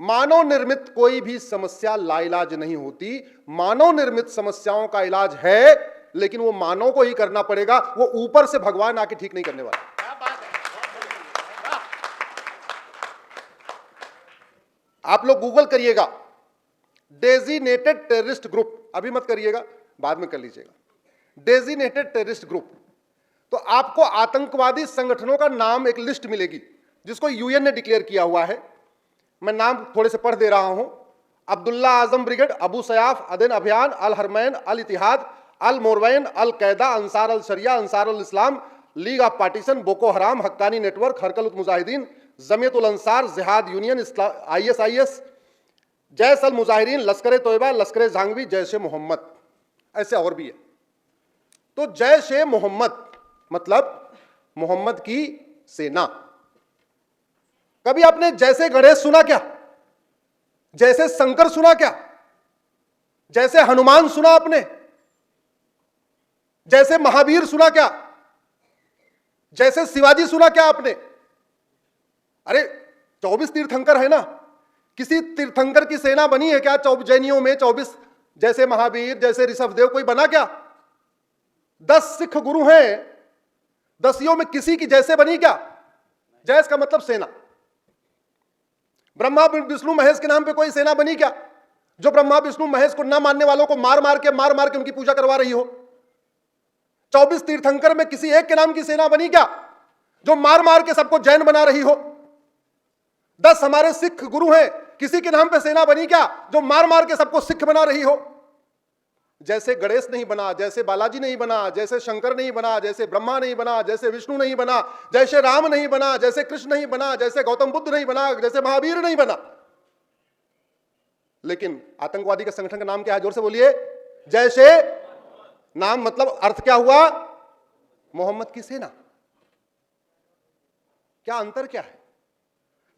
मानव निर्मित कोई भी समस्या लाइलाज नहीं होती। मानव निर्मित समस्याओं का इलाज है, लेकिन वो मानव को ही करना पड़ेगा, वो ऊपर से भगवान आके ठीक नहीं करने वाला। आप लोग गूगल करिएगा डेजिनेटेड टेररिस्ट ग्रुप, अभी मत करिएगा, बाद में कर लीजिएगा, डेजिनेटेड टेररिस्ट ग्रुप, तो आपको आतंकवादी संगठनों का नाम एक लिस्ट मिलेगी जिसको यूएन ने डिक्लेयर किया हुआ है। मैं नाम थोड़े से पढ़ दे रहा हूं। अब्दुल्ला आजम ब्रिगेड, अबू सयाफ, अदन अभियान, अल हरमैन, अल इतिहाद, अल मोरवैन, Al Qaeda, Ansar al Sharia, Ansar al Islam, League of Partition, Boko Haram, Haqqani network, Harkat ul Mujahideen, Jamiat ul Ansar, Jihad Union, ISIS, Jaish al Mujahideen, Lashkar Toiba, लश्कर झांगवी, जैश ए मोहम्मद, ऐसे और भी है। तो जैश ए मोहम्मद मतलब मोहम्मद की सेना। कभी आपने जैसे गणेश सुना क्या? जैसे शंकर सुना क्या? जैसे हनुमान सुना आपने? जैसे महावीर सुना क्या? जैसे शिवाजी सुना क्या आपने? अरे 24 तीर्थंकर है ना, किसी तीर्थंकर की सेना बनी है क्या? जैनियों में 24 जैसे महावीर, जैसे ऋषभदेव कोई बना क्या? 10 सिख गुरु हैं, 10 में किसी की जैसे बनी क्या? जैस का मतलब सेना। ब्रह्मा विष्णु महेश के नाम पे कोई सेना बनी क्या, जो ब्रह्मा विष्णु महेश को ना मानने वालों को मार मार के उनकी पूजा करवा रही हो? 24 तीर्थंकर में किसी एक के नाम की सेना बनी क्या, जो मार मार के सबको जैन बना रही हो? 10 हमारे सिख गुरु हैं, किसी के नाम पे सेना बनी क्या, जो मार मार के सबको सिख बना रही हो? जैसे गणेश नहीं बना, जैसे बालाजी नहीं बना, जैसे शंकर नहीं बना, जैसे ब्रह्मा नहीं बना, जैसे विष्णु नहीं बना, जैसे राम नहीं बना, जैसे कृष्ण नहीं बना, जैसे गौतम बुद्ध नहीं बना, जैसे महावीर नहीं बना। लेकिन आतंकवादी का संगठन का नाम क्या है? जोर से बोलिए। जैसे नाम मतलब अर्थ क्या हुआ? मोहम्मद की सेना। क्या अंतर क्या है?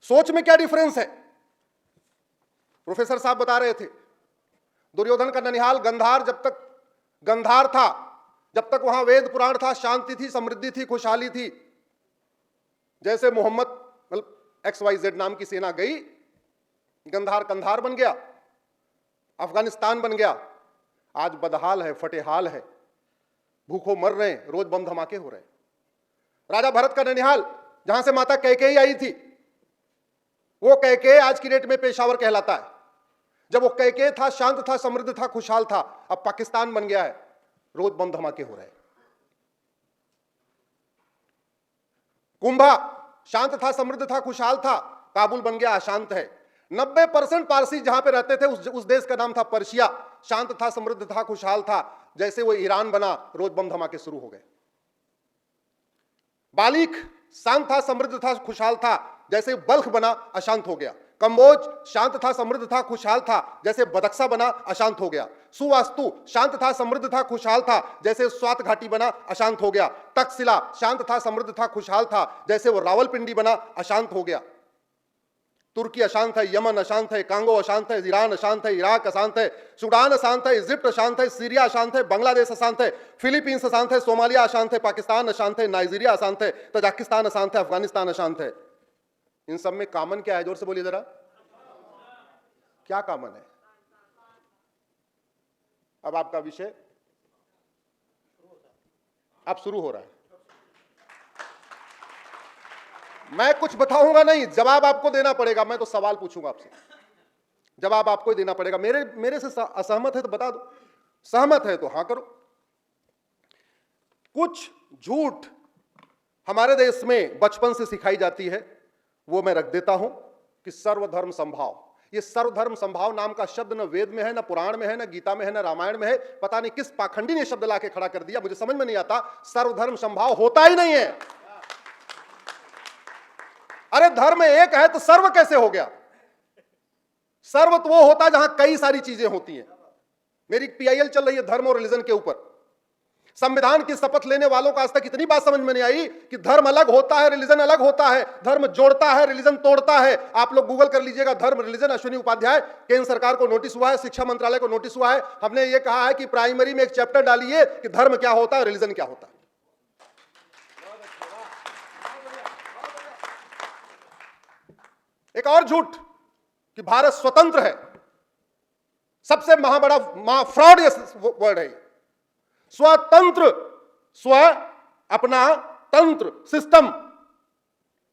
सोच में क्या डिफरेंस है? प्रोफेसर साहब बता रहे थे, दुर्योधन का ननिहाल गंधार, जब तक गंधार था, जब तक वहां वेद पुराण था, शांति थी, समृद्धि थी, खुशहाली थी। जैसे मोहम्मद मतलब XYZ नाम की सेना गई, गंधार कंधार बन गया, अफगानिस्तान बन गया। आज बदहाल है, फटेहाल है, भूखों मर रहे हैं, रोज बम धमाके हो रहे हैं। राजा भरत का ननिहाल, जहां से माता कैकेयी आई थी, वो कैकेयी आज की डेट में पेशावर कहलाता है। जब वो कैकेयी था, शांत था, समृद्ध था, खुशहाल था, अब पाकिस्तान बन गया है, रोज बम धमाके हो रहे हैं। कुंभा शांत था, समृद्ध था, खुशहाल था, काबुल बन गया, अशांत है। 90% पारसी जहां पे रहते थे उस देश का नाम था पर्शिया, शांत था, समृद्ध था, खुशहाल था। जैसे वो ईरान बना, रोज बम धमाके शुरू हो गए। बालिक शांत था, समृद्ध था, खुशहाल था, जैसे बल्ख बना, अशांत हो गया। कंबोज शांत था, समृद्ध था, खुशहाल था, जैसे बदक्सा बना, अशांत हो गया। सुवास्तु शांत था, समृद्ध था, खुशहाल था, जैसे स्वात घाटी बना, अशांत हो गया। तक्षशिला शांत था, समृद्ध था, खुशहाल था, जैसे वो रावलपिंडी बना, अशांत हो गया। तुर्की अशांत है, यमन अशांत है, कांगो अशांत है, ईरान अशांत है, इराक अशांत है, सूडान अशांत है, इजिप्ट अशांत है, सीरिया अशांत है, बांग्लादेश अशांत है, फिलीपींस अशांत है, सोमालिया अशांत है, पाकिस्तान अशांत है, नाइजीरिया अशांत है, तजाकिस्तान अशांत है, अफगानिस्तान अशांत है। इन सब में कॉमन क्या है? जोर से बोलिए जरा, क्या कॉमन है? अब आपका विषय अब शुरू हो रहा है। मैं कुछ बताऊंगा नहीं, जवाब आपको देना पड़ेगा। मैं तो सवाल पूछूंगा आपसे, जवाब आपको ही देना पड़ेगा। मेरे से असहमत है तो बता दो, सहमत है तो हां करो। कुछ झूठ हमारे देश में बचपन से सिखाई जाती है, वो मैं रख देता हूं कि सर्वधर्म संभाव। ये सर्वधर्म संभाव नाम का शब्द न वेद में है, न पुराण में है, न गीता में है, न रामायण में है। पता नहीं किस पाखंडी ने शब्द लाके खड़ा कर दिया, मुझे समझ में नहीं आता। सर्वधर्म संभाव होता ही नहीं है। अरे धर्म एक है तो सर्व कैसे हो गया? सर्व तो वो होता है जहां कई सारी चीजें होती हैं। मेरी PIL चल रही है धर्म और रिलीजन के ऊपर। संविधान की शपथ लेने वालों को आज तक इतनी बात समझ में नहीं आई कि धर्म अलग होता है, रिलीजन अलग होता है। धर्म जोड़ता है, रिलीजन तोड़ता है। आप लोग गूगल कर लीजिएगा, धर्म रिलीजन। अश्विनी उपाध्याय, केंद्र सरकार को नोटिस हुआ है, शिक्षा मंत्रालय को नोटिस हुआ है। हमने ये कहा है कि प्राइमरी में एक चैप्टर डालिए कि धर्म क्या होता है, रिलीजन क्या होता है। एक और झूठ, कि भारत स्वतंत्र है, सबसे महाबड़ा फ्रॉड वर्ड है। स्वतंत्र, स्व अपना तंत्र सिस्टम।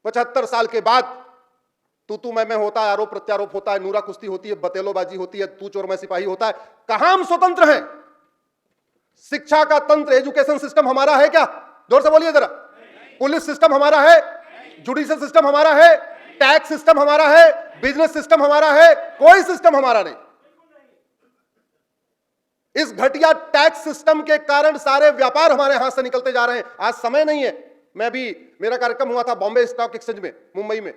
75 साल के बाद तू मैं होता है, आरोप प्रत्यारोप होता है, नूरा कुश्ती होती है, बतेलोबाजी होती है, तू चोर मैं सिपाही होता है। कहां हम स्वतंत्र हैं? शिक्षा का तंत्र, एजुकेशन सिस्टम हमारा है क्या? जोर से बोलिए जरा। पुलिस सिस्टम हमारा है, जुडिशियल सिस्टम हमारा है, टैक्स सिस्टम हमारा है, बिजनेस सिस्टम हमारा है, कोई सिस्टम हमारा नहीं। इस घटिया टैक्स सिस्टम के कारण सारे व्यापार हमारे हाथ से निकलते जा रहे हैं। आज समय नहीं है। मैं भी, मेरा कार्यक्रम हुआ था बॉम्बे स्टॉक एक्सचेंज में, मुंबई में।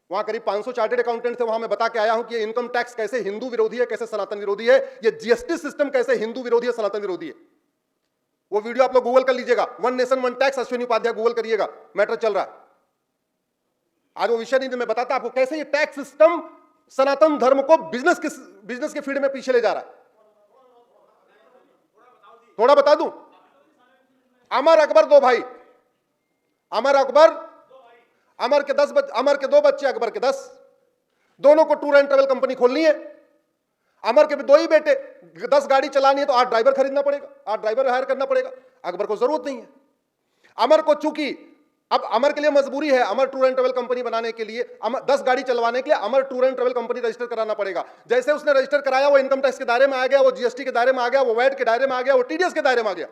वहां करीब 500 चार्टेड अकाउंटेंट थे। वहां मैं बता के आया हूं कि इनकम टैक्स कैसे हिंदू विरोधी है, कैसे सनातन विरोधी है। ये जीएसटी सिस्टम कैसे हिंदू विरोधी है, सनातन विरोधी है। वो वीडियो आप लोग गूगल कर लीजिएगा, one nation one tax, Ashwini Upadhyay, Google करिएगा, मैटर चल रहा है। आज वो विषय नहीं, मैं बताता आपको कैसे ये टैक्स सिस्टम सनातन धर्म को बिजनेस के फील्ड में पीछे ले जा रहा है। थोड़ा बता दूं। अमर अकबर दो भाई, अमर अकबर, अमर के 2 बच्चे, अकबर के 10। दोनों को टूर एंड ट्रेवल कंपनी खोलनी है। अमर के भी 2 ही बेटे, 10 गाड़ी चलानी है तो 8 ड्राइवर खरीदना पड़ेगा, 8 ड्राइवर हायर करना पड़ेगा। अकबर को जरूरत नहीं है। अमर को चूंकि अब अमर के लिए मजबूरी है, Amar tour and travel company बनाने के लिए, 10 गाड़ी चलवाने के लिए Amar tour and travel company register कराना पड़ेगा। जैसे उसने रजिस्टर कराया, वो इनकम टैक्स के दायरे में आ गया, वो जीएसटी के दायरे में आ गया, वो वैट के दायरे में आ गया, वो टीडीएस के दायरे में आ गया।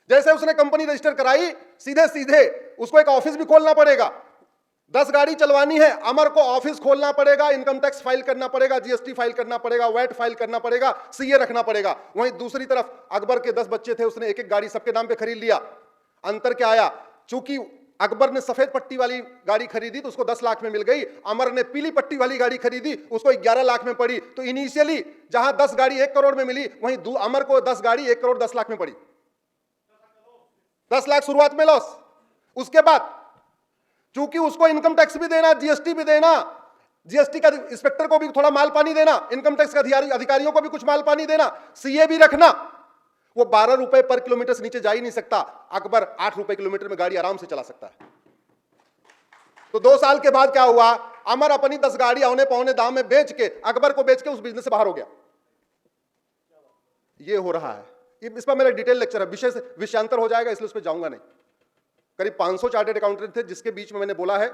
जैसे उसने कंपनी रजिस्टर कराई, सीधे सीधे उसको एक ऑफिस भी खोलना पड़ेगा। 10 गाड़ी चलवानी है, अमर को ऑफिस खोलना पड़ेगा, इनकम टैक्स फाइल करना पड़ेगा, जीएसटी फाइल करना पड़ेगा, वैट फाइल करना पड़ेगा, सीए रखना पड़ेगा। वहीं दूसरी तरफ अकबर के 10 बच्चे थे, उसने एक एक गाड़ी सबके नाम पे खरीद लिया। अंतर क्या आया? चूंकि अकबर ने सफेद पट्टी वाली गाड़ी खरीदी तो उसको 10 लाख में मिल गई, अमर ने पीली पट्टी वाली गाड़ी खरीदी, उसको 11 लाख में पड़ी। तो इनिशियली जहां 10 गाड़ी 1 करोड़ में मिली, वहीं अमर को 10 गाड़ी 1 करोड़ 10 लाख में पड़ी। 10 लाख शुरुआत में लॉस। उसके बाद चूंकि उसको इनकम टैक्स भी देना, जीएसटी भी देना, जीएसटी का इंस्पेक्टर को भी थोड़ा माल पानी देना, इनकम टैक्स के अधिकारियों को भी कुछ माल पानी देना, सीए भी रखना। वो 12 रुपए पर किलोमीटर से नीचे जा ही नहीं सकता। अकबर 8 रुपए किलोमीटर में गाड़ी आराम से चला सकता है। तो 2 साल के बाद क्या हुआ? अमर अपनी 10 गाड़ी औने पौने दाम में बेच के, अकबर को बेच के उस बिजनेस से बाहर हो गया। ये हो रहा है। इस पर मेरा डिटेल लेक्चर है, विषय से विषयांतर हो जाएगा, इसलिए उस पर जाऊंगा नहीं। करीब 500 चार्टेड अकाउंटेंट थे, जिसके बीच में मैंने बोला है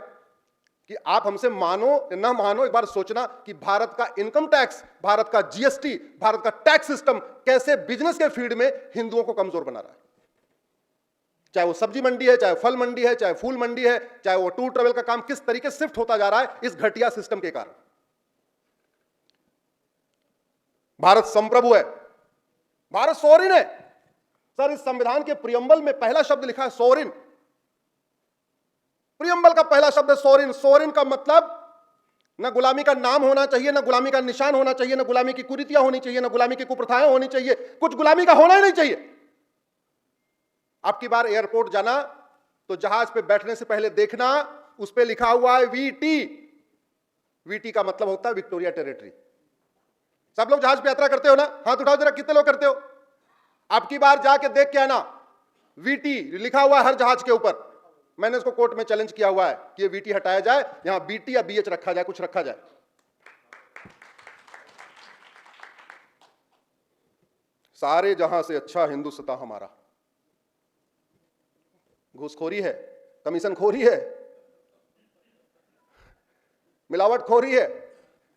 कि आप हमसे मानो ना मानो, एक बार सोचना कि भारत का इनकम टैक्स, भारत का जीएसटी, भारत का टैक्स सिस्टम कैसे बिजनेस के फील्ड में हिंदुओं को कमजोर बना रहा है। चाहे वो सब्जी मंडी है, चाहे फल मंडी है, चाहे फूल मंडी है, चाहे वो टूर ट्रेवल का काम किस तरीके से शिफ्ट होता जा रहा है इस घटिया सिस्टम के कारण। भारत संप्रभु है, भारत सोवरिन है। सर, इस संविधान के प्रियम्बल में पहला शब्द लिखा है सोवरिन। प्रियम्बल का पहला शब्द है सोवरिन। सोवरिन का मतलब ना गुलामी का नाम होना चाहिए, ना गुलामी का निशान होना चाहिए, ना गुलामी की कुरीतियां होनी चाहिए, ना गुलामी की कुप्रथाएं होनी चाहिए, कुछ गुलामी का होना ही नहीं चाहिए। आपकी बार एयरपोर्ट जाना तो जहाज पे बैठने से पहले देखना, उस पे लिखा हुआ है वीटी। वीटी का मतलब होता है विक्टोरिया टेरिटरी। सब लोग जहाज पे यात्रा करते हो ना? हाथ उठाओ जरा, कितने लोग करते हो? आपकी बार जाके देख के आना, वीटी लिखा हुआ है हर जहाज के ऊपर। मैंने इसको कोर्ट में चैलेंज किया हुआ है कि ये वीटी हटाया जाए, यहां बीटी या बीएच रखा जाए, कुछ रखा जाए। सारे जहां से अच्छा हिंदुस्तान हमारा। घूसखोरी है, कमीशनखोरी है, मिलावटखोरी है,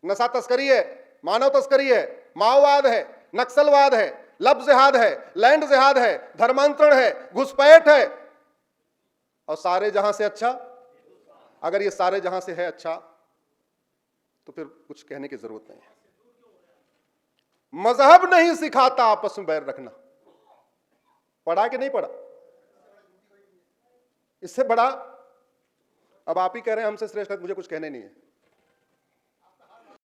नशा तस्करी है, मानव तस्करी है, माओवाद है, नक्सलवाद है, लब जिहाद है, लैंड जिहाद है, धर्मांतरण है, घुसपैठ है, और सारे जहां से अच्छा। अगर ये सारे जहां से है अच्छा तो फिर कुछ कहने की जरूरत नहीं है। मजहब नहीं सिखाता आपस में बैर रखना। पढ़ा कि नहीं पढ़ा? इससे बड़ा अब आप ही कह रहे हैं हमसे श्रेष्ठ, मुझे कुछ कहने नहीं है।